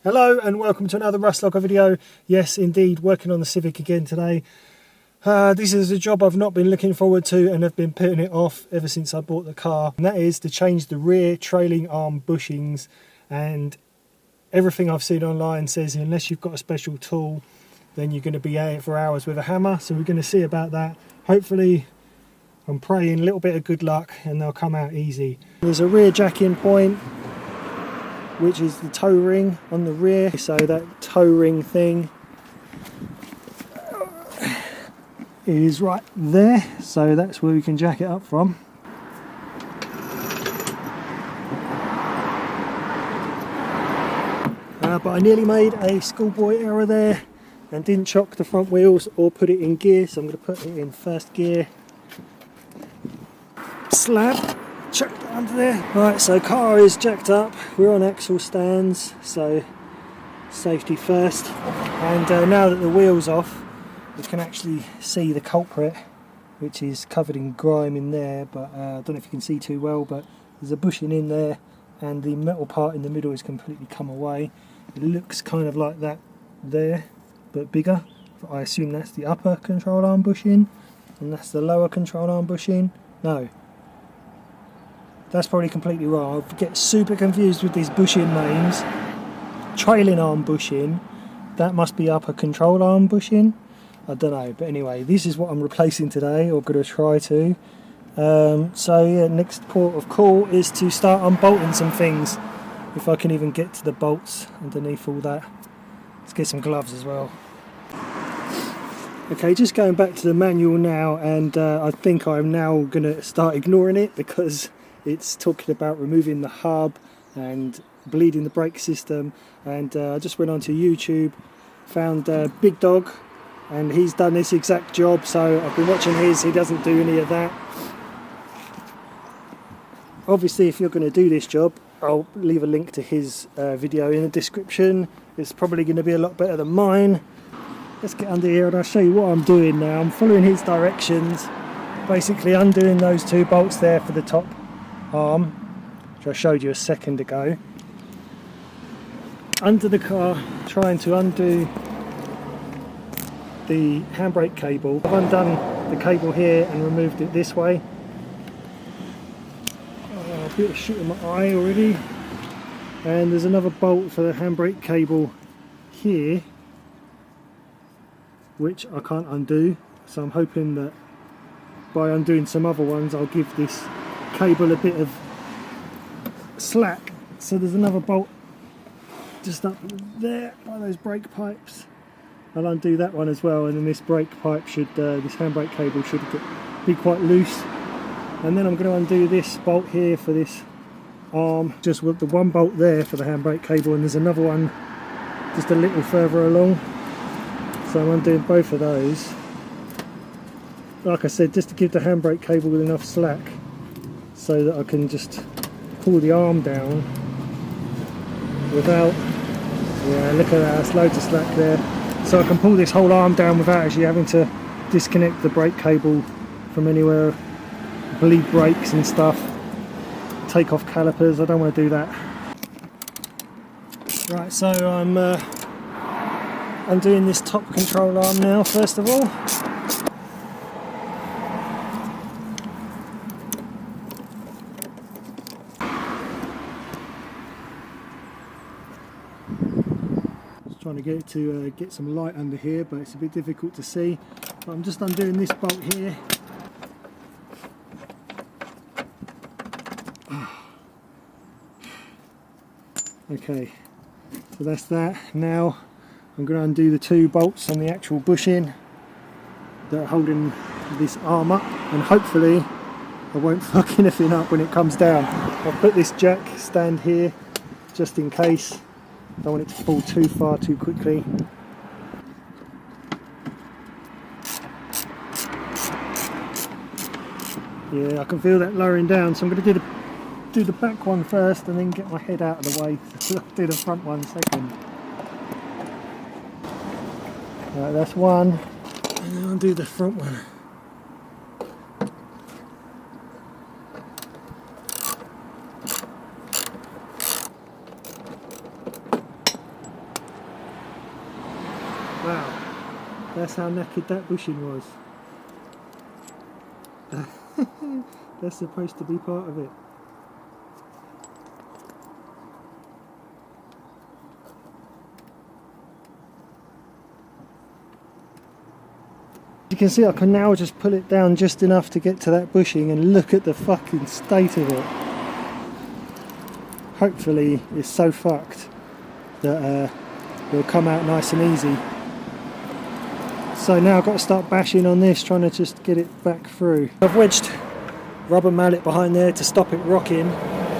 Hello and welcome to another Rust Locker video. Yes, indeed, working on the Civic again today. This is a job I've not been looking forward to and have been putting it off ever since I bought the car. And that is to change the rear trailing arm bushings. And everything I've seen online says unless you've got a special tool, then you're going to be at it for hours with a hammer. So we're going to see about that. Hopefully, I'm praying a little bit of good luck and they'll come out easy. There's a rear jack-in point, which is the toe ring on the rear. So that toe ring thing is right there. So that's where we can jack it up from. But I nearly made a schoolboy error there and didn't chock the front wheels or put it in gear. So I'm going to put it in first gear. Slab. Chuck that under there. Right, so car is jacked up. We're on axle stands, so safety first. And now that the wheel's off, we can actually see the culprit, which is covered in grime in there. But I don't know if you can see too well, but there's a bushing in there, and the metal part in the middle has completely come away. It looks kind of like that there, but bigger. I assume that's the upper control arm bushing, and that's the lower control arm bushing. No. That's probably completely wrong. I get super confused with these bushing names. Trailing arm bushing, that must be upper control arm bushing. I don't know, but anyway, this is what I'm replacing today, or going to try to. So yeah, next port of call is to start unbolting some things. If I can even get to the bolts underneath all that. Let's get some gloves as well. Okay, just going back to the manual now, and I think I'm now going to start ignoring it because it's talking about removing the hub and bleeding the brake system. And I just went onto YouTube, found Big Dog, and he's done this exact job. So I've been watching his. He doesn't do any of that. Obviously, if you're going to do this job, I'll leave a link to his video in the description. It's probably going to be a lot better than mine. Let's get under here and I'll show you what I'm doing now. I'm following his directions, basically undoing those two bolts there for the top arm, which I showed you a second ago. Under the car, trying to undo the handbrake cable. I've undone the cable here and removed it this way. Oh, a bit of shit in my eye already. And there's another bolt for the handbrake cable here, which I can't undo. So I'm hoping that by undoing some other ones, I'll give this cable a bit of slack. So there's another bolt just up there by those brake pipes. I'll undo that one as well, and then this brake pipe should, this handbrake cable should be quite loose. And then I'm going to undo this bolt here for this arm, just with the one bolt there for the handbrake cable, and there's another one just a little further along. So I'm undoing both of those. Like I said, just to give the handbrake cable enough slack so that I can just pull the arm down without, yeah, look at that, that's loads of slack there. So I can pull this whole arm down without actually having to disconnect the brake cable from anywhere, bleed brakes and stuff, take off calipers. I don't want to do that. Right, so I'm undoing this top control arm now, first of all. Trying to get it to get some light under here, but it's a bit difficult to see. But I'm just undoing this bolt here. Okay, so that's that. Now I'm going to undo the two bolts on the actual bushing that are holding this arm up, and hopefully I won't fuck anything up when it comes down. I'll put this jack stand here just in case. Don't want it to fall too far too quickly. Yeah, I can feel that lowering down, so I'm going to do the back one first and then get my head out of the way. I'll do the front one second. Right, that's one, and then I'll do the front one. Wow, that's how knackered that bushing was. That's supposed to be part of it. You can see I can now just pull it down just enough to get to that bushing, and look at the fucking state of it. Hopefully it's so fucked that it'll come out nice and easy. So now I've got to start bashing on this, trying to just get it back through. I've wedged rubber mallet behind there to stop it rocking,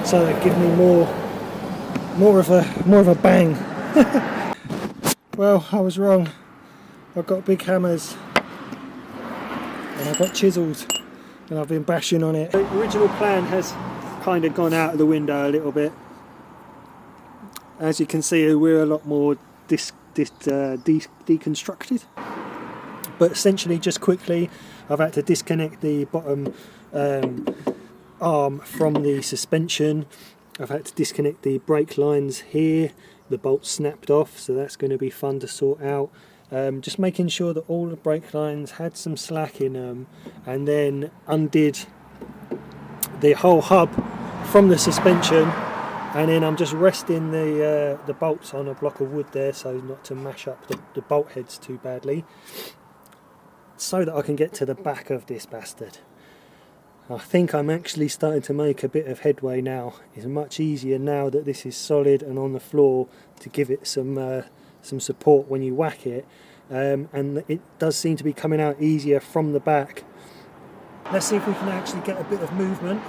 so they give me more of a bang. Well, I was wrong. I've got big hammers and I've got chisels, and I've been bashing on it. The original plan has kind of gone out of the window a little bit. As you can see, we're a lot more deconstructed. But essentially, just quickly, I've had to disconnect the bottom arm from the suspension. I've had to disconnect the brake lines here. The bolt snapped off, so that's going to be fun to sort out. Just making sure that all the brake lines had some slack in them, and then undid the whole hub from the suspension, and then I'm just resting the bolts on a block of wood there, so not to mash up the bolt heads too badly, so that I can get to the back of this bastard. I think I'm actually starting to make a bit of headway now. It's much easier now that this is solid and on the floor to give it some support when you whack it, and it does seem to be coming out easier from the back. Let's see if we can actually get a bit of movement.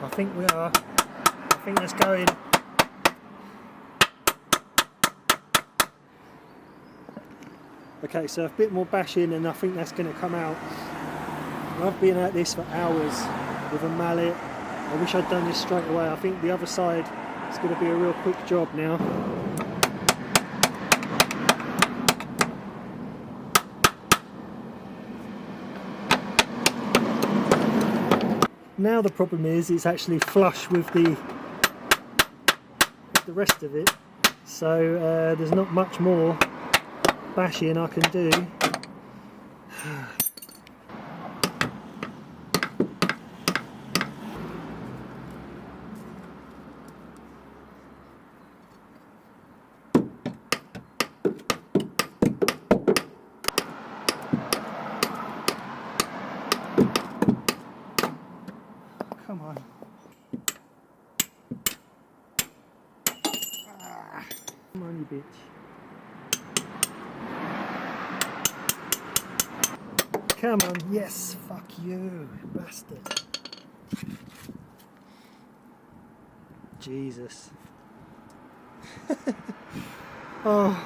I think we are. I think that's going. Okay, so a bit more bashing and I think that's going to come out. I've been at this for hours with a mallet. I wish I'd done this straight away. I think the other side is going to be a real quick job now. Now the problem is it's actually flush with the rest of it, so there's not much more bashing I can do. Come on. Come on, you bitch. Come on, yes, fuck you, bastard. Jesus. Oh,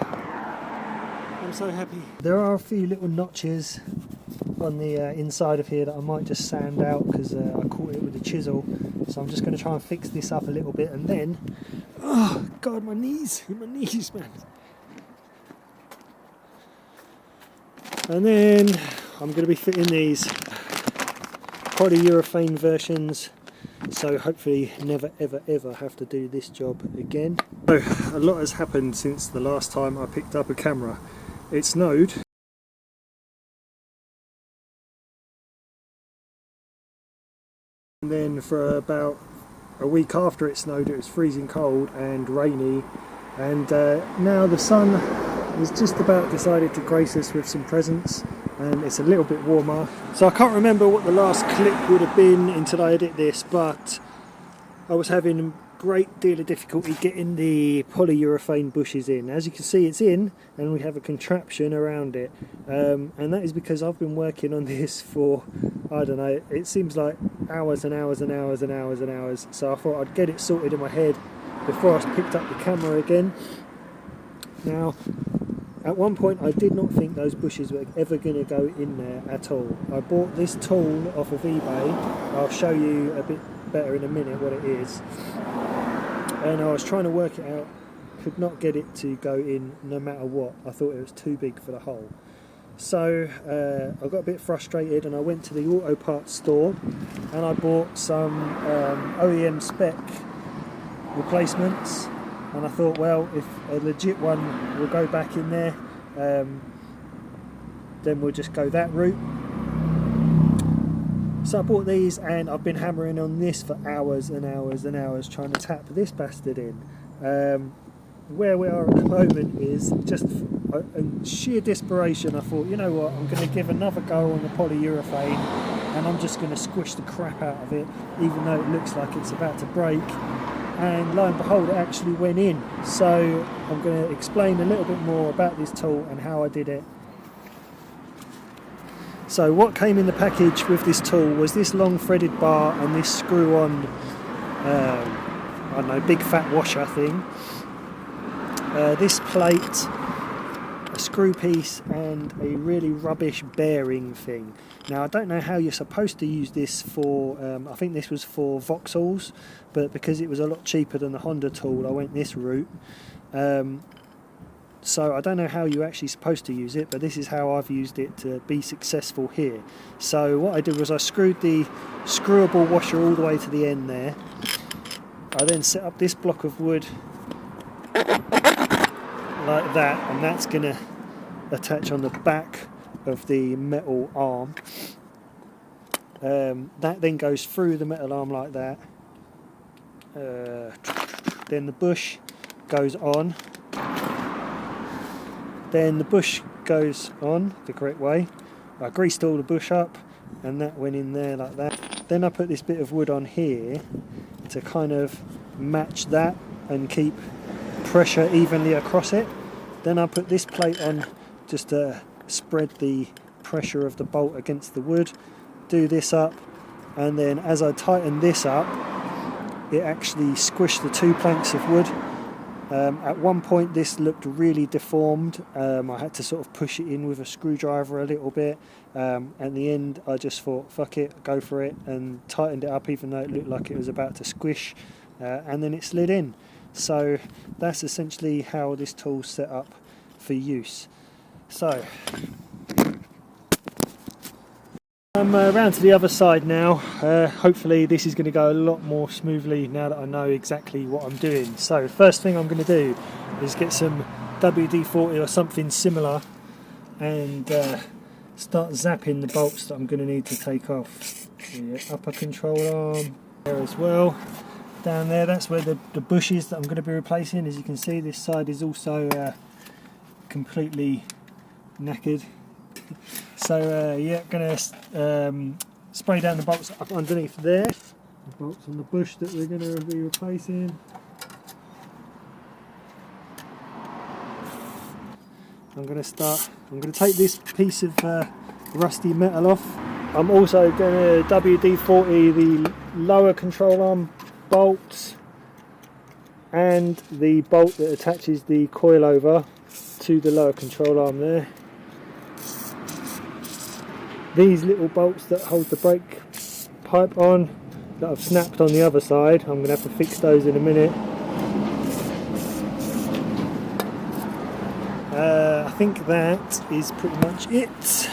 I'm so happy. There are a few little notches on the inside of here that I might just sand out because I caught it with a chisel. So I'm just going to try and fix this up a little bit, and then, oh god, my knees, man. And then I'm going to be fitting these polyurethane versions, so hopefully never ever ever have to do this job again. So a lot has happened since the last time I picked up a camera. It snowed. And then for about a week after it snowed, it was freezing cold and rainy, and now the sun has just about decided to grace us with some presents, and it's a little bit warmer. So I can't remember what the last clip would have been until I edit this, but I was having a great deal of difficulty getting the polyurethane bushes in. As you can see, it's in, and we have a contraption around it, and that is because I've been working on this for, I don't know, it seems like hours and hours and hours and hours and hours. So I thought I'd get it sorted in my head before I picked up the camera again. Now, at one point I did not think those bushes were ever going to go in there at all. I bought this tool off of eBay. I'll show you a bit better in a minute what it is. And I was trying to work it out, could not get it to go in no matter what. I thought it was too big for the hole. So I got a bit frustrated and I went to the auto parts store and I bought some OEM spec replacements, and I thought, well, if a legit one will go back in there, then we'll just go that route. So I bought these and I've been hammering on this for hours and hours and hours trying to tap this bastard in. Where we are at the moment is just in sheer desperation. I thought, you know what, I'm going to give another go on the polyurethane and I'm just going to squish the crap out of it, even though it looks like it's about to break. And lo and behold, it actually went in. So I'm going to explain a little bit more about this tool and how I did it. So what came in the package with this tool was this long threaded bar and this screw on, I don't know, big fat washer thing. This plate, a screw piece and a really rubbish bearing thing. Now I don't know how you're supposed to use this for, I think this was for Vauxhalls, but because it was a lot cheaper than the Honda tool I went this route. So I don't know how you're actually supposed to use it, but this is how I've used it to be successful here. So what I did was I screwed the screwable washer all the way to the end there. I then set up this block of wood like that, and that's going to attach on the back of the metal arm. That then goes through the metal arm like that. Then the bush goes on. Then the bush goes on the correct way. I greased all the bush up and that went in there like that. Then I put this bit of wood on here to kind of match that and keep pressure evenly across it. Then I put this plate on just to spread the pressure of the bolt against the wood. Do this up, and then as I tighten this up, it actually squished the two planks of wood. At one point this looked really deformed. I had to sort of push it in with a screwdriver a little bit. At the end I just thought, fuck it, go for it, and tightened it up even though it looked like it was about to squish, and then it slid in. So that's essentially how this tool's set up for use. So I'm around to the other side now. Hopefully this is going to go a lot more smoothly now that I know exactly what I'm doing. So first thing I'm going to do is get some WD-40 or something similar and start zapping the bolts that I'm going to need to take off. The upper control arm there as well. Down there, that's where the bush is that I'm going to be replacing. As you can see, this side is also completely knackered. So yeah, going to spray down the bolts up underneath there. The bolts on the bush that we're going to be replacing. I'm going to take this piece of rusty metal off. I'm also going to WD-40 the lower control arm bolts and the bolt that attaches the coilover to the lower control arm there. These little bolts that hold the brake pipe on that I've snapped on the other side, I'm going to have to fix those in a minute. I think that is pretty much it.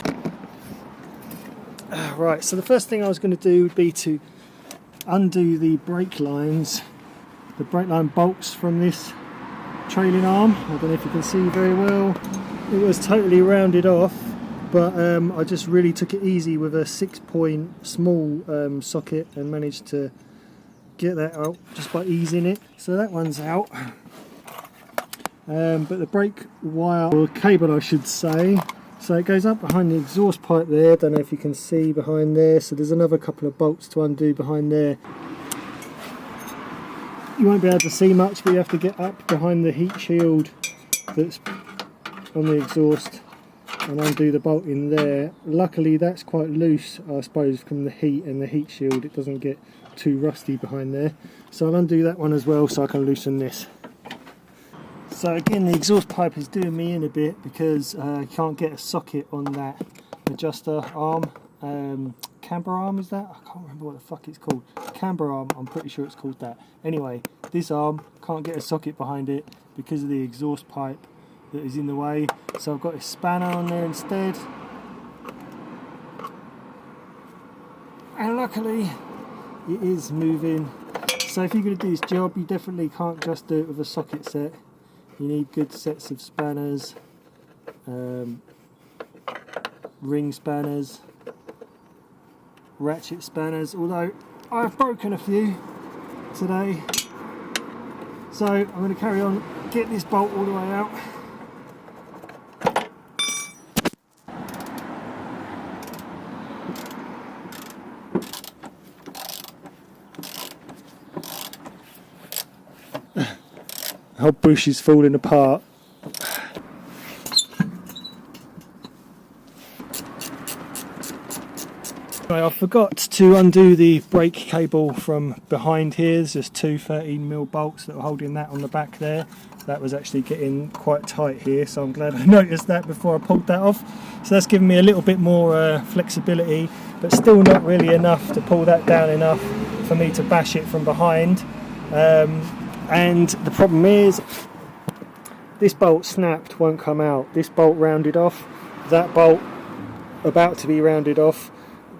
Right, so the first thing I was going to do would be to undo the brake lines, the brake line bolts from this trailing arm. I don't know if you can see very well. It was totally rounded off, but I just really took it easy with a 6-point small socket and managed to get that out just by easing it. So that one's out. But the brake wire, or cable I should say, so it goes up behind the exhaust pipe there. Don't know if you can see behind there. So there's another couple of bolts to undo behind there. You won't be able to see much, but you have to get up behind the heat shield that's on the exhaust and undo the bolt in there. Luckily that's quite loose, I suppose, from the heat and the heat shield. It doesn't get too rusty behind there. So I'll undo that one as well so I can loosen this. So again, the exhaust pipe is doing me in a bit because I can't get a socket on that adjuster arm. Camber arm, is that? I can't remember what the fuck it's called. Camber arm, I'm pretty sure it's called that. Anyway, this arm, can't get a socket behind it because of the exhaust pipe that is in the way. So I've got a spanner on there instead. and luckily it is moving. So if you're going to do this job, you definitely can't just do it with a socket set. You need good sets of spanners, ring spanners, ratchet spanners, although I've broken a few today. So I'm going to carry on, get this bolt all the way out. The whole bush is falling apart. Right, I forgot to undo the brake cable from behind here. There's just two 13mm bolts that were holding that on the back there. That was actually getting quite tight here, so I'm glad I noticed that before I pulled that off. So that's given me a little bit more flexibility, but still not really enough to pull that down enough for me to bash it from behind. And the problem is this bolt snapped, won't come out. This bolt rounded off, that bolt about to be rounded off.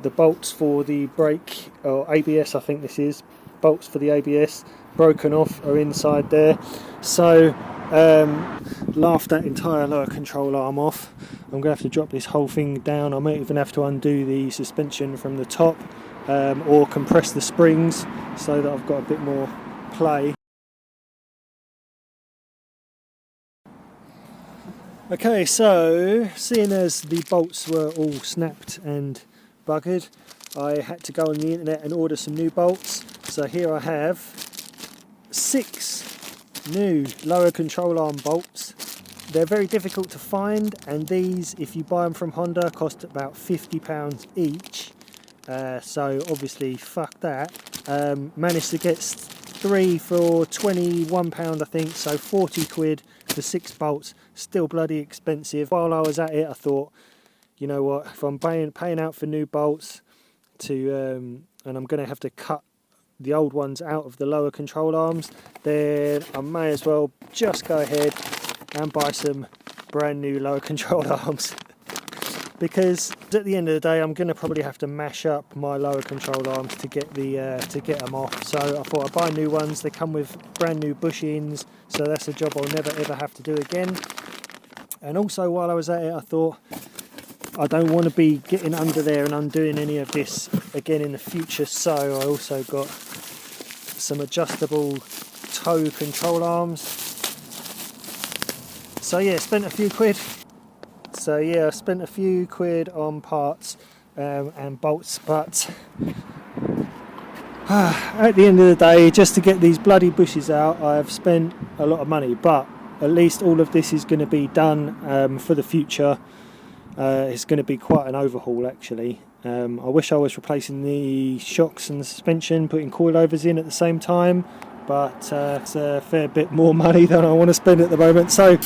The bolts for the brake, or ABS I think this is, bolts for the ABS broken off are inside there. So laughed that entire lower control arm off. I'm going to have to drop this whole thing down. I might even have to undo the suspension from the top, or compress the springs so that I've got a bit more play. Okay, so seeing as the bolts were all snapped and buggered, I had to go on the internet and order some new bolts. So here I have 6 new lower control arm bolts. They're very difficult to find, and these, if you buy them from Honda, cost about £50 each. So obviously fuck that. Managed to get 3 for £21 I think, so 40 quid for 6 bolts. Still bloody expensive. While I was at it I thought, you know what, if I'm paying out for new bolts and I'm going to have to cut the old ones out of the lower control arms, then I may as well just go ahead and buy some brand new lower control arms. Because at the end of the day I'm going to probably have to mash up my lower control arms to get them off. So I thought I'd buy new ones. They come with brand new bushings, so that's a job I'll never ever have to do again. And also while I was at it I thought, I don't want to be getting under there and undoing any of this again in the future, so I also got some adjustable toe control arms. So yeah, spent a few quid. So yeah, I spent a few quid on parts and bolts, but at the end of the day, just to get these bloody bushes out, I've spent a lot of money, but at least all of this is going to be done for the future. It's going to be quite an overhaul actually. I wish I was replacing the shocks and the suspension, putting coilovers in at the same time, but it's a fair bit more money than I want to spend at the moment. So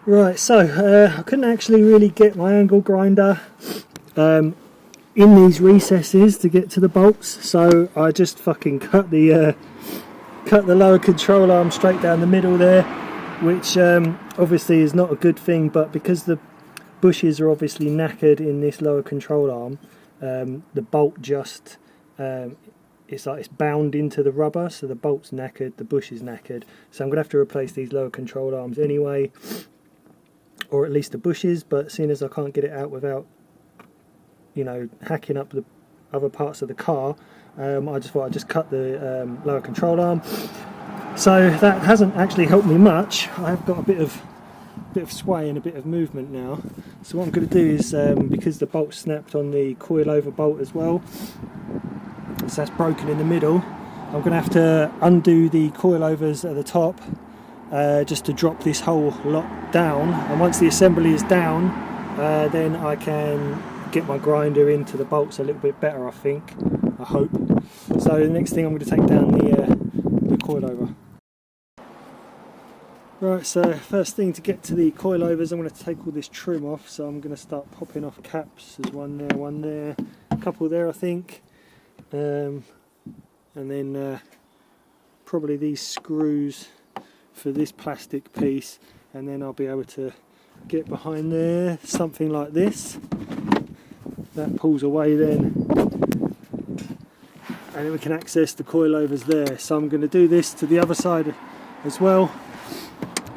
right, so I couldn't actually really get my angle grinder in these recesses to get to the bolts, so I just fucking cut the lower control arm straight down the middle there, which obviously is not a good thing, but because the bushes are obviously knackered in this lower control arm, the bolt just it's like it's bound into the rubber, so the bolt's knackered, the bush is knackered, so I'm gonna have to replace these lower control arms anyway, or at least the bushes. But seeing as I can't get it out without, you know, hacking up the other parts of the car, I just thought I'd just cut the lower control arm. So that hasn't actually helped me much. I've got a bit of sway and a bit of movement now. So what I'm going to do is, because the bolt snapped on the coilover bolt as well, so that's broken in the middle, I'm going to have to undo the coilovers at the top, just to drop this whole lot down, and once the assembly is down, then I can get my grinder into the bolts a little bit better, I think, I hope. So the next thing I'm going to take down the coilover. Right, so first thing to get to the coilovers, I'm going to take all this trim off, so I'm going to start popping off caps. There's one there, a couple there I think. and then probably these screws for this plastic piece, and then I'll be able to get behind there, something like this. That pulls away then, and then we can access the coilovers there. So I'm going to do this to the other side as well,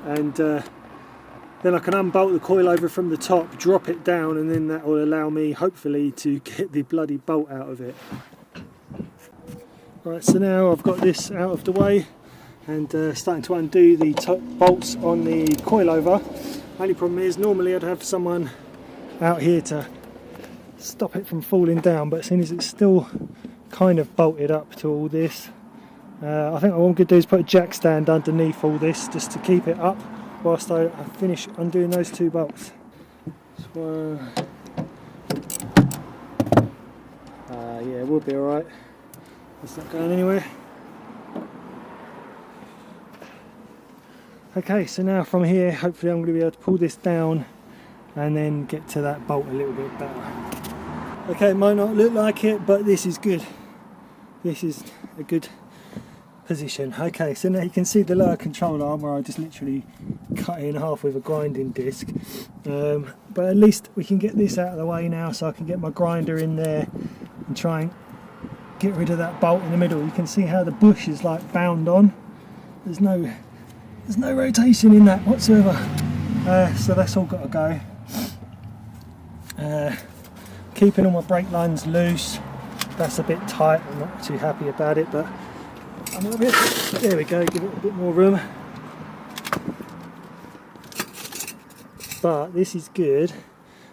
and then I can unbolt the coilover from the top, drop it down, and then that will allow me hopefully to get the bloody bolt out of it. Right, so now I've got this out of the way and starting to undo the top bolts on the coilover. Only problem is normally I'd have someone out here to stop it from falling down, but as soon as it's still kind of bolted up to all this, I think what I'm going to do is put a jack stand underneath all this just to keep it up whilst I finish undoing those two bolts. So, yeah, we'll be alright. It's not going anywhere. Okay, so now from here, hopefully I'm going to be able to pull this down and then get to that bolt a little bit better. Okay, it might not look like it, but this is good. This is a good position. Okay, so now you can see the lower control arm where I just literally cut it in half with a grinding disc. But at least we can get this out of the way now, so I can get my grinder in there and try and get rid of that bolt in the middle. You can see how the bush is like bound on. There's no rotation in that whatsoever. So that's all got to go. Keeping all my brake lines loose. That's a bit tight. I'm not too happy about it, but I'm a bit. There we go. Give it a bit more room. But this is good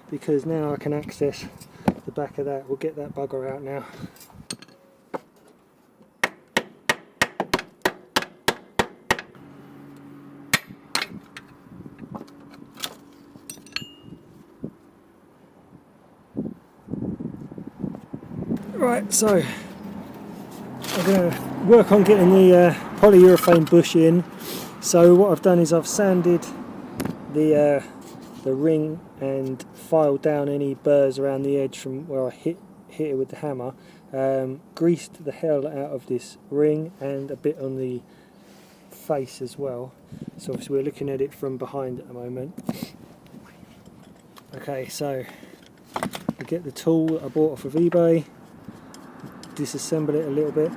because now I can access the back of that. We'll get that bugger out now. Right, so I'm going to work on getting the polyurethane bush in. So what I've done is I've sanded the ring and filed down any burrs around the edge from where I hit it with the hammer. Greased the hell out of this ring and a bit on the face as well. So obviously we're looking at it from behind at the moment. Okay, so I get the tool that I bought off of eBay. Disassemble it a little bit.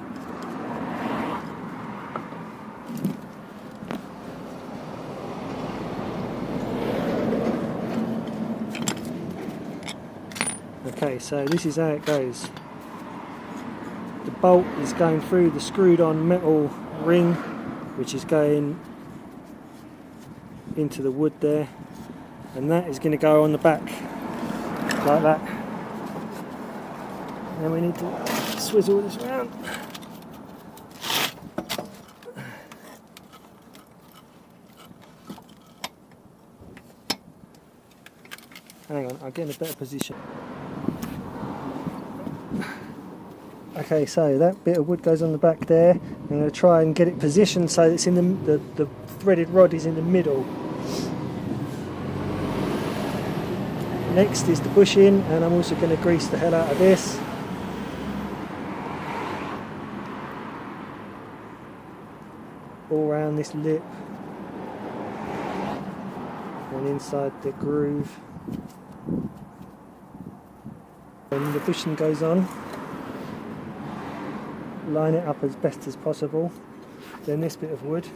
Okay, so this is how it goes. The bolt is going through the screwed on metal ring, which is going into the wood there, and that is going to go on the back like that. And then we need to swizzle this round. Hang on, I'll get in a better position. Okay, so that bit of wood goes on the back there. I'm going to try and get it positioned so it's in the threaded rod is in the middle. Next is the bushing, and I'm also going to grease the hell out of this. All around this lip and inside the groove. When the bushing goes on, line it up as best as possible. Then this bit of wood,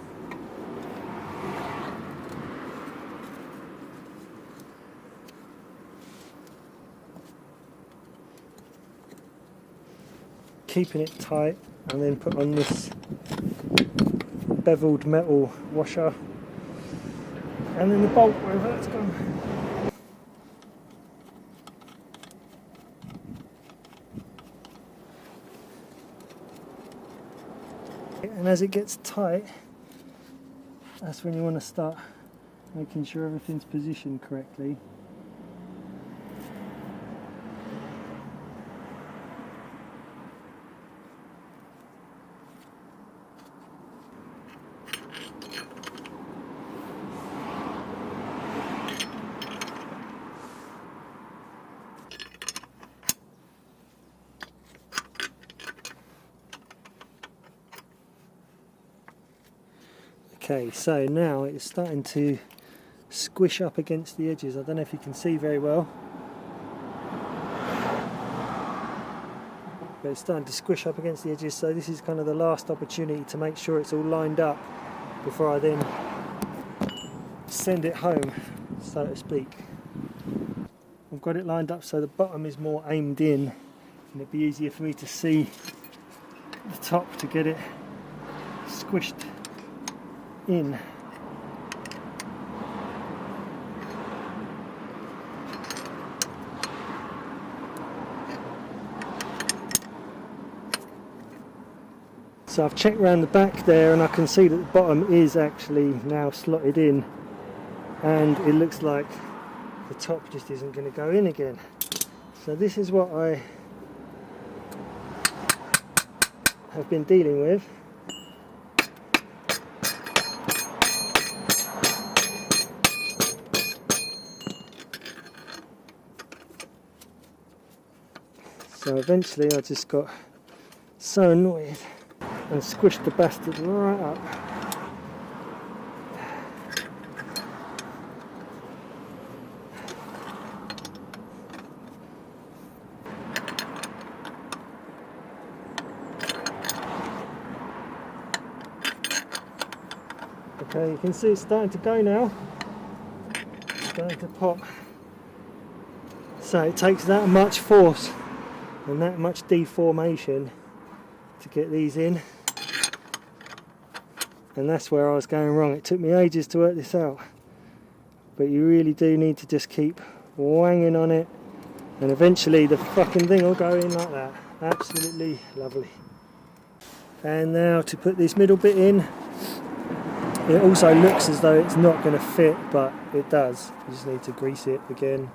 keeping it tight, and then put on this beveled metal washer, and then the bolt wherever that's gone. And as it gets tight, that's when you want to start making sure everything's positioned correctly. Okay, so now it's starting to squish up against the edges. I don't know if you can see very well, but it's starting to squish up against the edges, so this is kind of the last opportunity to make sure it's all lined up before I then send it home, so to speak. I've got it lined up so the bottom is more aimed in, and it'd be easier for me to see the top to get it squished in. So I've checked around the back there and I can see that the bottom is actually now slotted in, and it looks like the top just isn't going to go in again. So this is what I have been dealing with. So eventually I just got so annoyed and squished the bastard right up. Okay, you can see it's starting to go now. It's starting to pop. So it takes that much force and that much deformation to get these in, and that's where I was going wrong. It took me ages to work this out, but you really do need to just keep wanging on it, and eventually the fucking thing will go in like that. Absolutely lovely. And now to put this middle bit in. It also looks as though it's not going to fit, but it does. You just need to grease it again.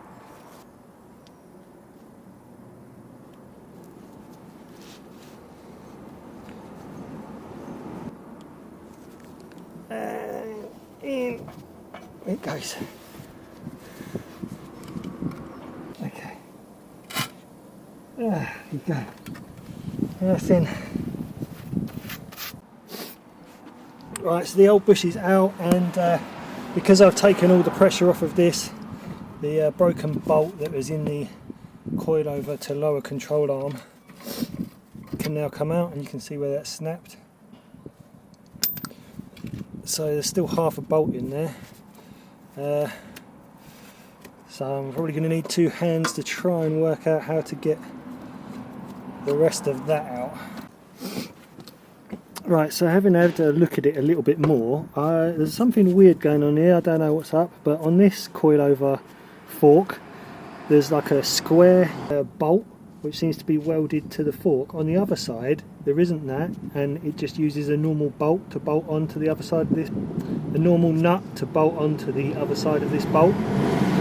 And in it goes. Okay. There you go. That's in. Right, so the old bush is out, and because I've taken all the pressure off of this, the broken bolt that was in the coilover to lower control arm can now come out, and you can see where that's snapped. So there's still half a bolt in there. So I'm probably going to need two hands to try and work out how to get the rest of that out. Right, so having had a look at it a little bit more, there's something weird going on here. I don't know what's up, but on this coilover fork there's like a square bolt which seems to be welded to the fork. On the other side there isn't that, and it just uses a normal bolt to bolt onto the other side of this, a normal nut to bolt onto the other side of this bolt.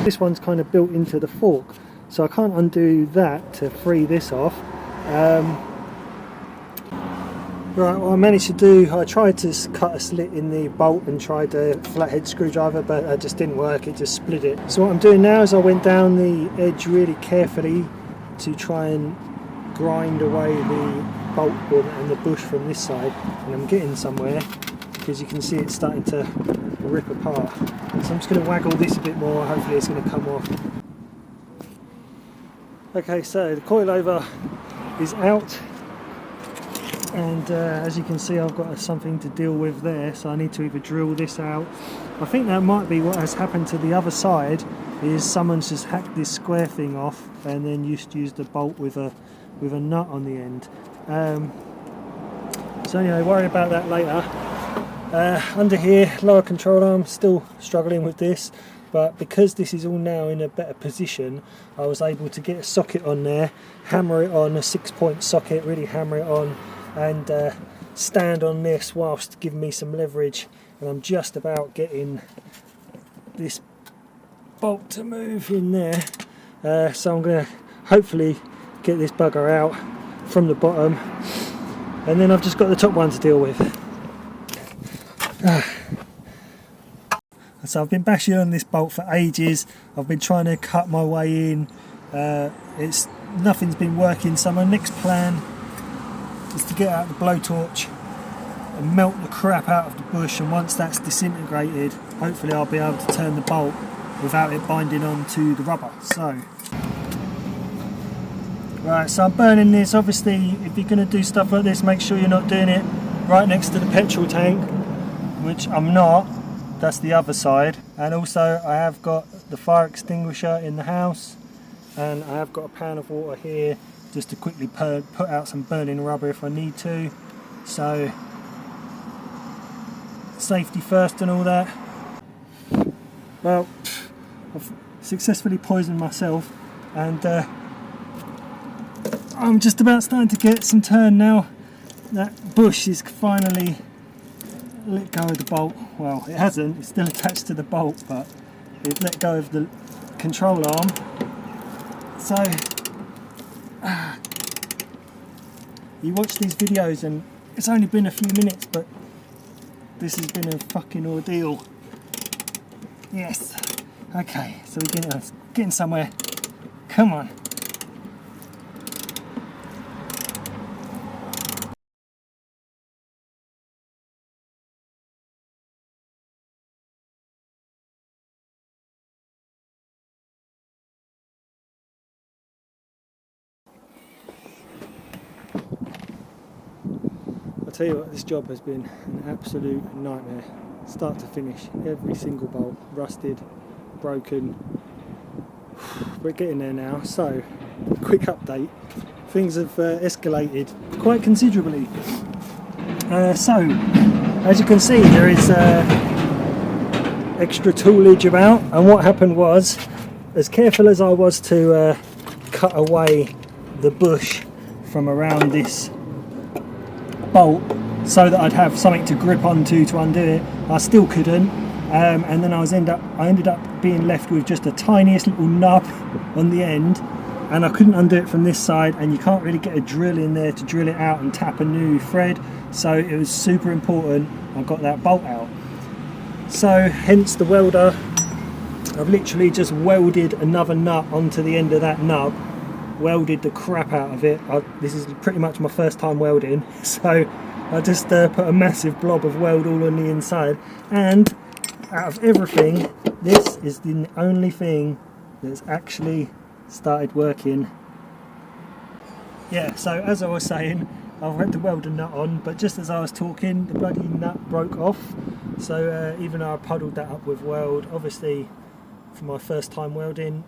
This one's kind of built into the fork, so I can't undo that to free this off. Right, what I managed to do, I tried to cut a slit in the bolt and tried a flathead screwdriver, but it just didn't work, it just split it. So what I'm doing now is I went down the edge really carefully to try and grind away the bolt and the bush from this side, and I'm getting somewhere because you can see it's starting to rip apart. So I'm just going to waggle this a bit more, hopefully it's going to come off. Okay, so the coilover is out. And as you can see, I've got something to deal with there, so I need to either drill this out. I think that might be what has happened to the other side, is someone's just hacked this square thing off and then used the bolt with a nut on the end. So anyway, worry about that later. Under here, lower control arm, still struggling with this, but because this is all now in a better position, I was able to get a socket on there, hammer it on, a 6-point socket, really hammer it on, and stand on this whilst giving me some leverage, and I'm just about getting this bolt to move in there. So I'm going to hopefully get this bugger out from the bottom, and then I've just got the top one to deal with. So I've been bashing on this bolt for ages. I've been trying to cut my way in. Nothing's been working, so my next plan is to get out the blowtorch and melt the crap out of the bush, and once that's disintegrated, hopefully I'll be able to turn the bolt without it binding onto the rubber. So right, so I'm burning this. Obviously if you're going to do stuff like this, make sure you're not doing it right next to the petrol tank, which I'm not. That's the other side. And also I have got the fire extinguisher in the house, and I have got a pan of water here just to quickly put out some burning rubber if I need to. So safety first and all that. Well, I've successfully poisoned myself, and I'm just about starting to get some turn now. That bush is finally let go of the bolt. Well, it hasn't, it's still attached to the bolt, but it let go of the control arm. So you watch these videos and it's only been a few minutes, but this has been a fucking ordeal. Yes. Okay, so we're getting somewhere. Come on. I'll tell you what, this job has been an absolute nightmare, start to finish. Every single bolt, rusted, broken. We're getting there now. So, quick update. Things have escalated quite considerably. So, as you can see, there is extra toolage about, and what happened was, as careful as I was to cut away the bush from around this bolt so that I'd have something to grip onto to undo it, I still couldn't, and then I ended up being left with just a tiniest little nub on the end, and I couldn't undo it from this side, and you can't really get a drill in there to drill it out and tap a new thread, so it was super important I got that bolt out. So hence the welder. I've literally just welded another nut onto the end of that nub, welded the crap out of it. This is pretty much my first time welding, so I just put a massive blob of weld all on the inside, and out of everything, this is the only thing that's actually started working. Yeah, so as I was saying, I've had to weld a nut on, but just as I was talking, the bloody nut broke off. So even though I puddled that up with weld, obviously for my first time welding,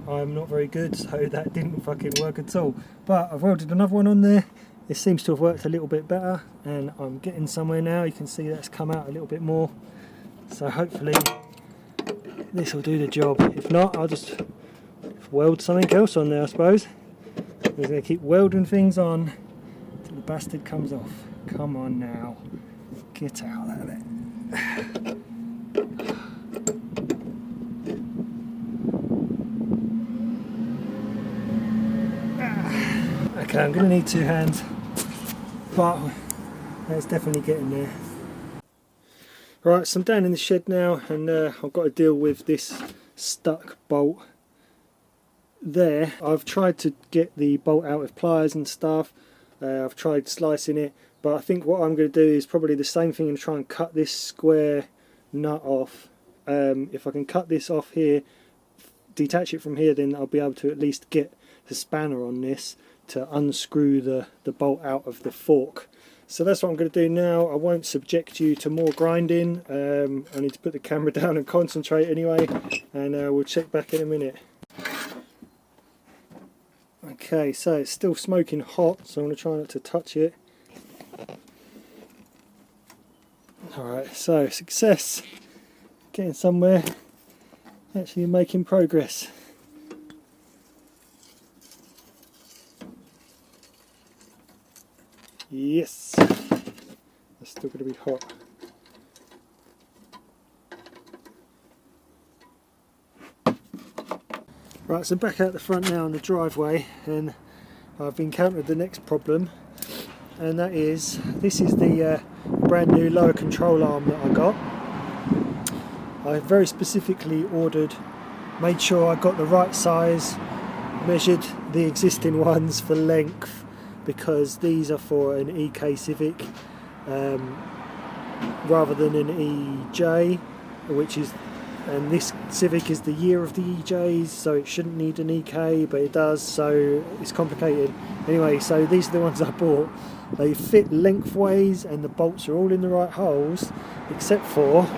I'm not very good, so that didn't fucking work at all. But I've welded another one on there. It seems to have worked a little bit better, and I'm getting somewhere now. You can see that's come out a little bit more. So hopefully this will do the job. If not, I'll just weld something else on there, I suppose. We're going to keep welding things on till the bastard comes off. Come on now. Get out of it. Okay, I'm going to need two hands, but it's definitely getting there. Right, so I'm down in the shed now, and I've got to deal with this stuck bolt there. I've tried to get the bolt out with pliers and stuff. I've tried slicing it, but I think what I'm going to do is probably the same thing and try and cut this square nut off. If I can cut this off here, detach it from here, then I'll be able to at least get the spanner on this to unscrew the bolt out of the fork. So that's what I'm going to do now. I won't subject you to more grinding. I need to put the camera down and concentrate anyway, and we'll check back in a minute. Okay, so it's still smoking hot, so I'm going to try not to touch it. Alright, so success. Getting somewhere. Actually making progress. Yes, it's still going to be hot. Right, so back out the front now on the driveway, and I've encountered the next problem, and that is, this is the brand new lower control arm that I got. I very specifically made sure I got the right size, measured the existing ones for length, because these are for an EK Civic, rather than an EJ, which is, and this Civic is the year of the EJs, so it shouldn't need an EK, but it does, so it's complicated. Anyway, so these are the ones I bought. They fit lengthways and the bolts are all in the right holes, except for,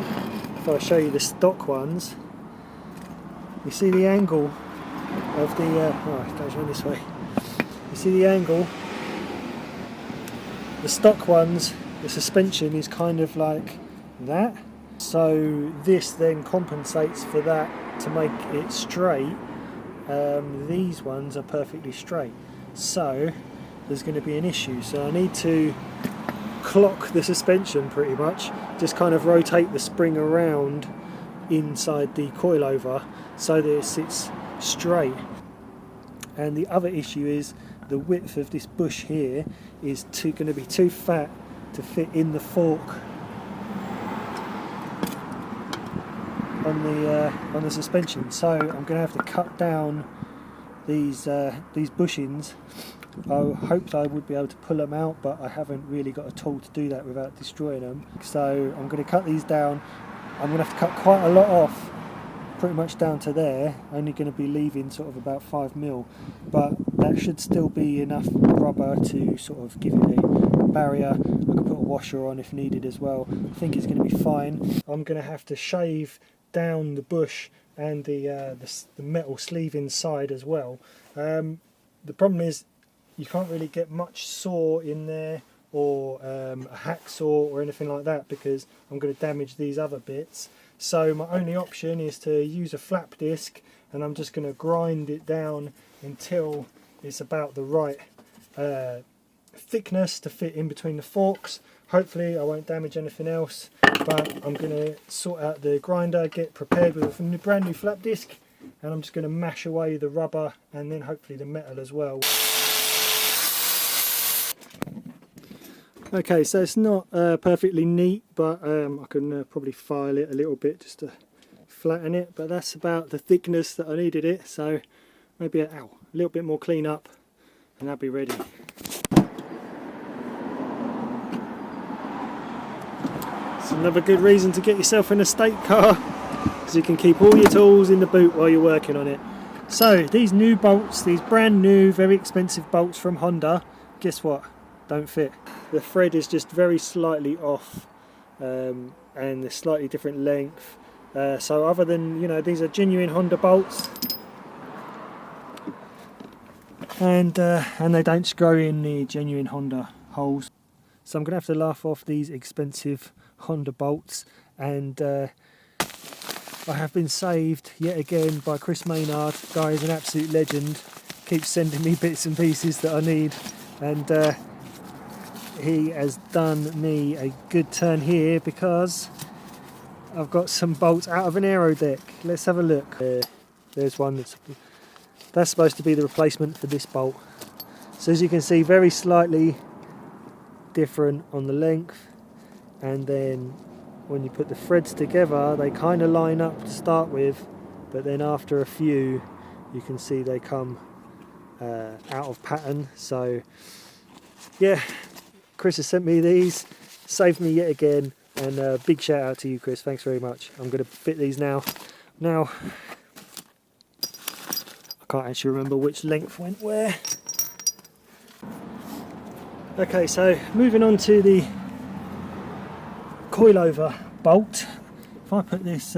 if I show you the stock ones, you see the angle of the, oh, it goes around this way. You see the angle? The stock ones, the suspension is kind of like that. So this then compensates for that to make it straight. These ones are perfectly straight. So there's going to be an issue. So I need to clock the suspension pretty much. Just kind of rotate the spring around inside the coilover so that it sits straight. And the other issue is the width of this bush here is going to be too fat to fit in the fork on the suspension. So I'm going to have to cut down these bushings. I hoped I would be able to pull them out, but I haven't really got a tool to do that without destroying them. So I'm going to cut these down. I'm going to have to cut quite a lot off, pretty much down to there. Only going to be leaving sort of about 5mm, but that should still be enough rubber to sort of give it a barrier. I could put a washer on if needed as well. I think it's going to be fine. I'm going to have to shave down the bush and the metal sleeve inside as well. The problem is you can't really get much saw in there, or a hacksaw or anything like that, because I'm going to damage these other bits. So my only option is to use a flap disc, and I'm just going to grind it down until it's about the right thickness to fit in between the forks. Hopefully I won't damage anything else, but I'm going to sort out the grinder, get prepared with a brand new flap disc, and I'm just going to mash away the rubber and then hopefully the metal as well. Okay, so it's not perfectly neat, but I can probably file it a little bit just to flatten it, but that's about the thickness that I needed it, so maybe a little bit more clean up and that'll be ready. It's another good reason to get yourself an estate car, because you can keep all your tools in the boot while you're working on it. So these new bolts, these brand new very expensive bolts from Honda, guess what? Don't fit. The thread is just very slightly off, and a slightly different length. So other than, you know, these are genuine Honda bolts, and they don't screw in the genuine Honda holes. So I'm going to have to laugh off these expensive Honda bolts, and I have been saved yet again by Chris Maynard. Guy is an absolute legend, keeps sending me bits and pieces that I need, and he has done me a good turn here because I've got some bolts out of an Aerodeck. Let's have a look. There's one that's supposed to be the replacement for this bolt. So as you can see, very slightly different on the length, and then when you put the threads together they kind of line up to start with, but then after a few you can see they come out of pattern. So yeah, Chris has sent me these, saved me yet again, and big shout out to you, Chris, thanks very much. I'm going to fit these now. Now I can't actually remember which length went where. Okay, so moving on to the coilover bolt. If I put this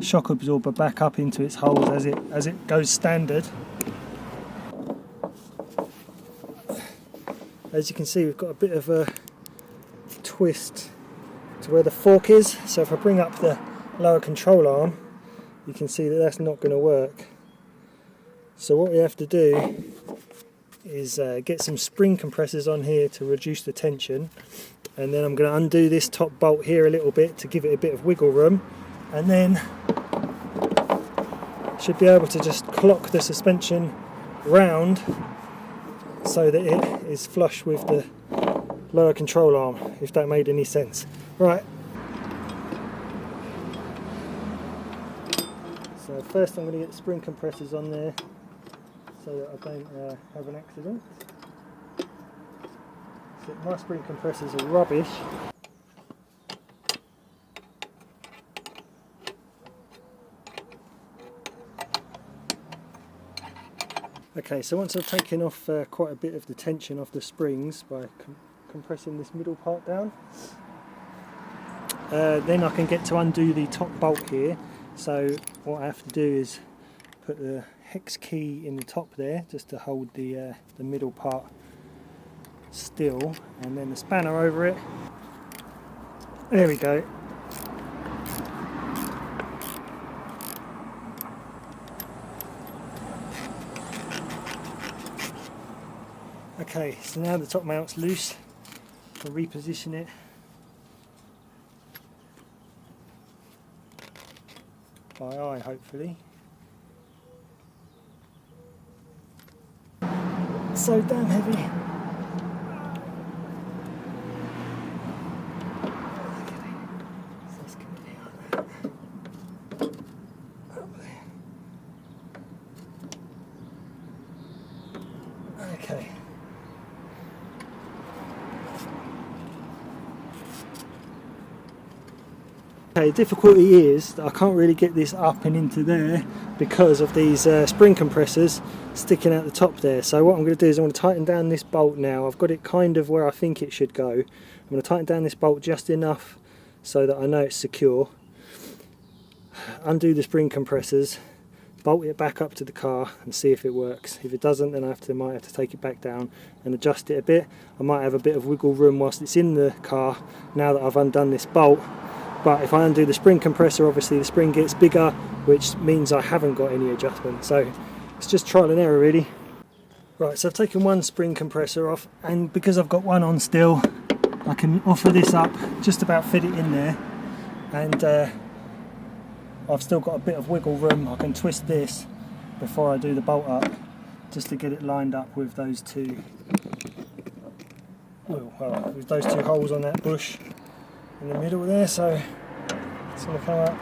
shock absorber back up into its holes as it goes standard, as you can see we've got a bit of a twist to where the fork is. So if I bring up the lower control arm, you can see that that's not going to work. So what we have to do is get some spring compressors on here to reduce the tension, and then I'm going to undo this top bolt here a little bit to give it a bit of wiggle room, and then should be able to just clock the suspension round so that it is flush with the lower control arm, if that made any sense. Right, so first I'm going to get the spring compressors on there so that I don't have an accident. So my spring compressors are rubbish. Okay, so once I've taken off quite a bit of the tension off the springs by compressing this middle part down, then I can get to undo the top bolt here. So what I have to do is put the hex key in the top there just to hold the middle part still, and then the spanner over it. There we go. Okay, so now the top mount's loose. I'll reposition it. By eye, hopefully. So damn heavy. Okay. Okay, the difficulty is that I can't really get this up and into there because of these spring compressors sticking out the top there. So what I'm going to do is I'm going to tighten down this bolt now. I've got it kind of where I think it should go. I'm going to tighten down this bolt just enough so that I know it's secure. Undo the spring compressors, bolt it back up to the car and see if it works. If it doesn't, then I might have to take it back down and adjust it a bit. I might have a bit of wiggle room whilst it's in the car now that I've undone this bolt. But if I undo the spring compressor, obviously the spring gets bigger, which means I haven't got any adjustment. So it's just trial and error really. Right, so I've taken one spring compressor off, and because I've got one on still, I can offer this up, just about fit it in there, and I've still got a bit of wiggle room. I can twist this before I do the bolt up, just to get it lined up with those two, well, with those two holes on that bush in the middle there. So it's going to come up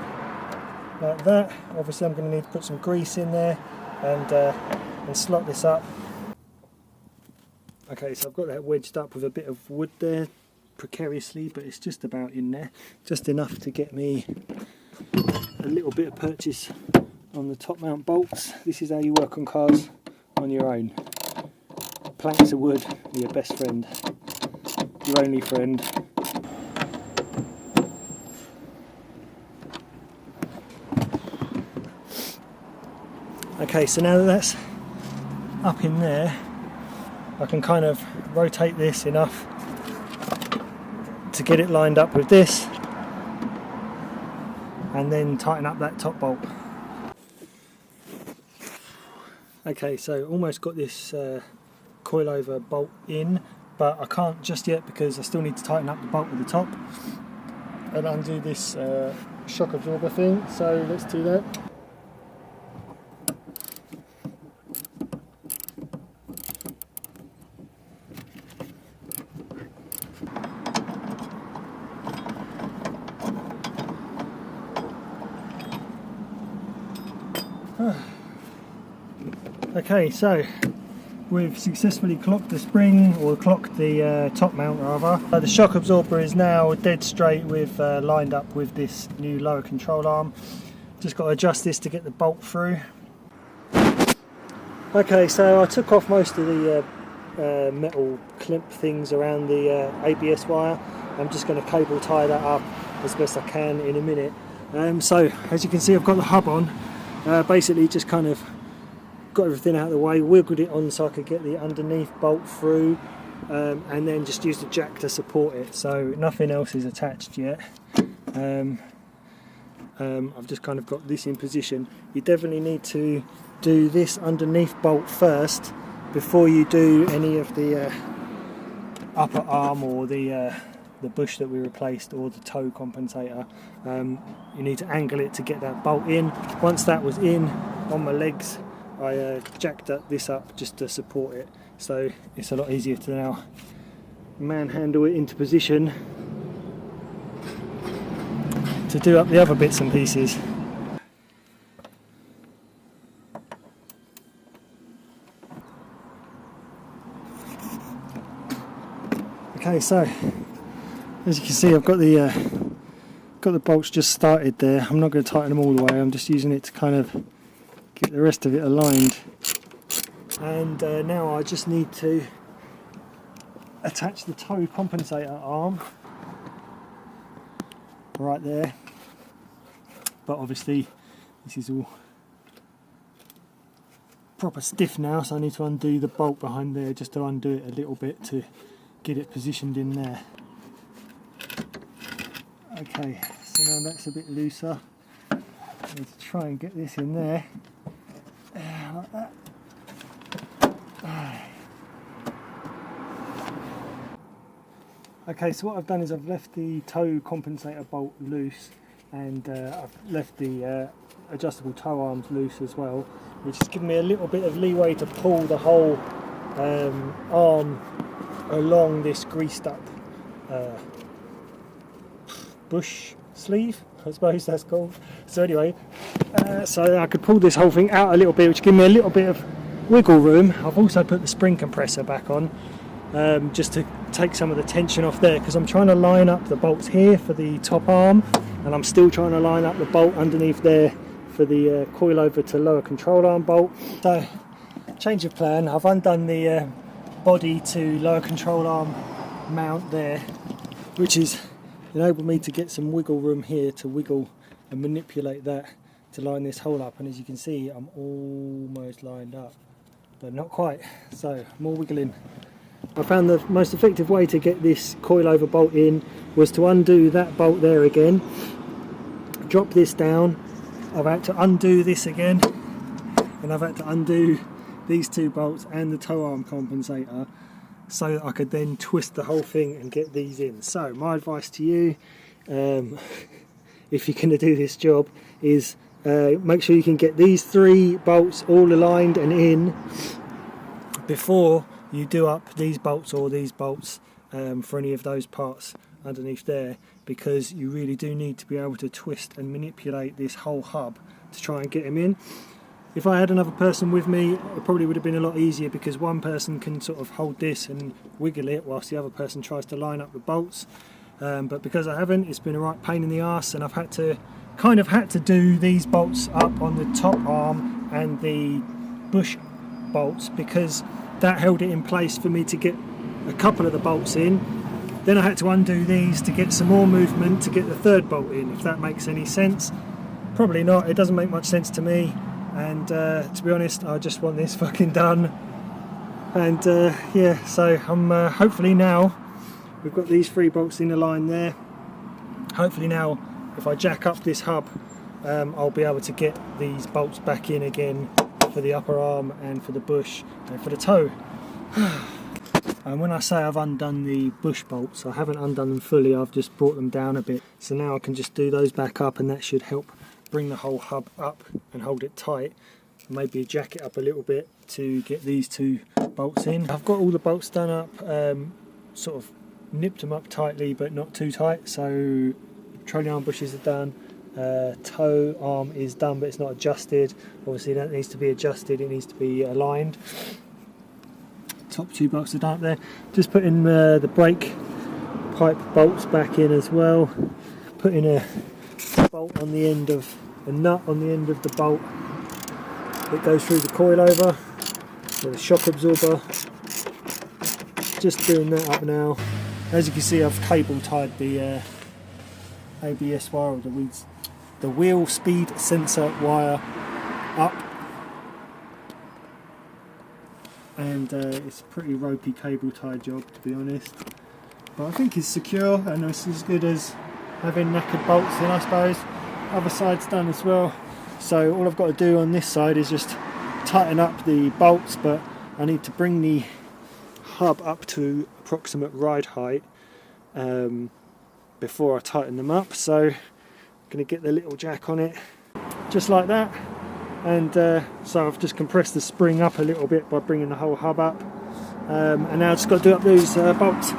like that. Obviously I'm going to need to put some grease in there and slot this up. Okay, so I've got that wedged up with a bit of wood there precariously, but it's just about in there, just enough to get me a little bit of purchase on the top mount bolts. This is how you work on cars on your own. Planks of wood are your best friend, your only friend. Okay, so now that that's up in there, I can kind of rotate this enough to get it lined up with this, and then tighten up that top bolt. Okay, so almost got this coilover bolt in, but I can't just yet because I still need to tighten up the bolt at the top and undo this shock absorber thing, so let's do that. Okay, so we've successfully clocked the spring, or clocked the top mount rather. The shock absorber is now dead straight with lined up with this new lower control arm. Just got to adjust this to get the bolt through. Okay, so I took off most of the metal clamp things around the ABS wire. I'm just going to cable tie that up as best I can in a minute. So as you can see, I've got the hub on. Basically just kind of got everything out of the way, wiggled it on so I could get the underneath bolt through, and then just used a jack to support it, so nothing else is attached yet. I've just kind of got this in position. You definitely need to do this underneath bolt first before you do any of the upper arm or the bush that we replaced, or the toe compensator. You need to angle it to get that bolt in. Once that was in on my legs, I jacked this up just to support it, so it's a lot easier to now manhandle it into position to do up the other bits and pieces. Okay, so as you can see, I've got the bolts just started there. I'm not going to tighten them all the way, I'm just using it to kind of get the rest of it aligned. And now I just need to attach the toe compensator arm right there, but obviously this is all proper stiff now, so I need to undo the bolt behind there just to undo it a little bit to get it positioned in there. Okay, so now that's a bit looser. I need to try and get this in there like that. Okay, so what I've done is I've left the toe compensator bolt loose, and I've left the adjustable toe arms loose as well, which has given me a little bit of leeway to pull the whole arm along this greased up bush sleeve, I suppose that's called. So anyway, so I could pull this whole thing out a little bit, which gave me a little bit of wiggle room. I've also put the spring compressor back on, just to take some of the tension off there, because I'm trying to line up the bolts here for the top arm, and I'm still trying to line up the bolt underneath there for the coilover to lower control arm bolt. So change of plan, I've undone the body to lower control arm mount there, which is enabled me to get some wiggle room here to wiggle and manipulate that to line this hole up. And as you can see, I'm almost lined up, but not quite, so more wiggling. I found the most effective way to get this coilover bolt in was to undo that bolt there again, drop this down. I've had to undo this again, and I've had to undo these two bolts and the toe arm compensator, so that I could then twist the whole thing and get these in. So my advice to you, if you're going to do this job, is make sure you can get these three bolts all aligned and in before you do up these bolts or these bolts for any of those parts underneath there, because you really do need to be able to twist and manipulate this whole hub to try and get them in. If I had another person with me, it probably would have been a lot easier, because one person can sort of hold this and wiggle it whilst the other person tries to line up the bolts. But because I haven't, it's been a right pain in the arse, and I've had to do these bolts up on the top arm and the bush bolts, because that held it in place for me to get a couple of the bolts in. Then I had to undo these to get some more movement to get the third bolt in, if that makes any sense. Probably not, it doesn't make much sense to me, and to be honest, I just want this fucking done. And yeah, so I'm hopefully now we've got these three bolts in the line there. Hopefully now, if I jack up this hub, I'll be able to get these bolts back in again for the upper arm and for the bush and for the toe. And when I say I've undone the bush bolts, I haven't undone them fully, I've just brought them down a bit. So now I can just do those back up, and that should help bring the whole hub up and hold it tight. Maybe jack it up a little bit to get these two bolts in. I've got all the bolts done up, sort of nipped them up tightly but not too tight. So trolling arm bushes are done, toe arm is done but it's not adjusted. Obviously that needs to be adjusted, it needs to be aligned. Top two bolts are done up there. Just putting the brake pipe bolts back in as well. Putting a bolt on the end of a nut on the end of the bolt that goes through the coilover, so the shock absorber. Just doing that up now. As you can see, I've cable tied the ABS wire, or the wheel speed sensor wire up, and it's a pretty ropey cable tie job, to be honest, but I think it's secure and it's as good as having knackered bolts in, I suppose. Other side's done as well, so all I've got to do on this side is just tighten up the bolts, but I need to bring the hub up to approximate ride height before I tighten them up. So I'm going to get the little jack on it just like that, and so I've just compressed the spring up a little bit by bringing the whole hub up, and now I've just got to do up those bolts.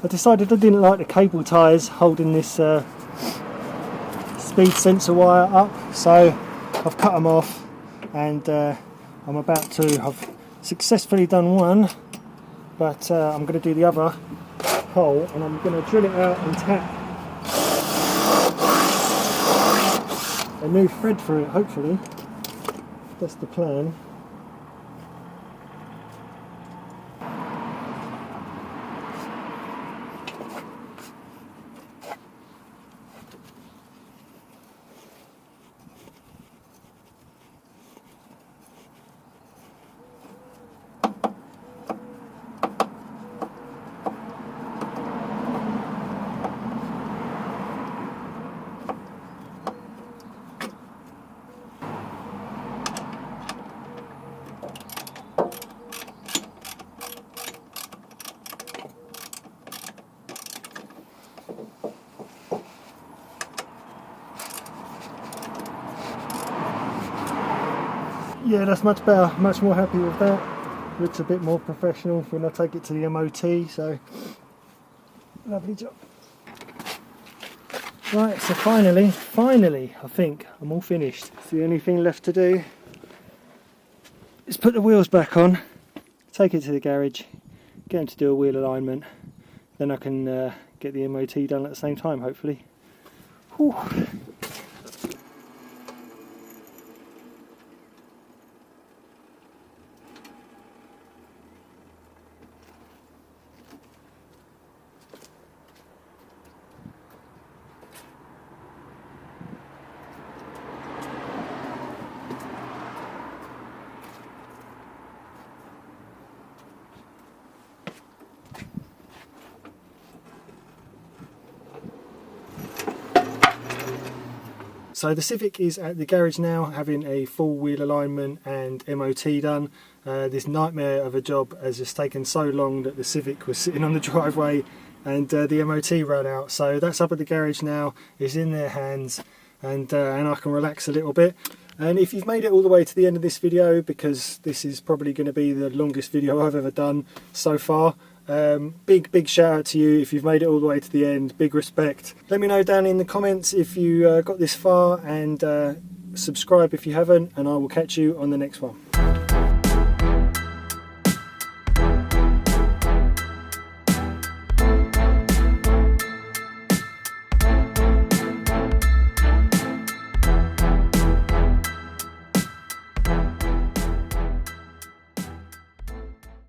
I decided I didn't like the cable ties holding this speed sensor wire up, so I've cut them off, and I'm about to, I've successfully done one, but I'm going to do the other hole, and I'm going to drill it out and tap a new thread through it, hopefully. That's the plan. Yeah, that's much better, much more happy with that. Looks a bit more professional when I take it to the MOT, so lovely job. Right, so finally, I think I'm all finished. So the only thing left to do is put the wheels back on, take it to the garage, get them to do a wheel alignment, then I can get the MOT done at the same time, hopefully. Whew. So the Civic is at the garage now, having a full wheel alignment and MOT done. This nightmare of a job has just taken so long that the Civic was sitting on the driveway and the MOT ran out. So that's up at the garage now, it's in their hands, and I can relax a little bit. And if you've made it all the way to the end of this video, because this is probably going to be the longest video I've ever done so far, big shout out to you if you've made it all the way to the end. Big respect. Let me know down in the comments if you got this far, and subscribe if you haven't, and I will catch you on the next one.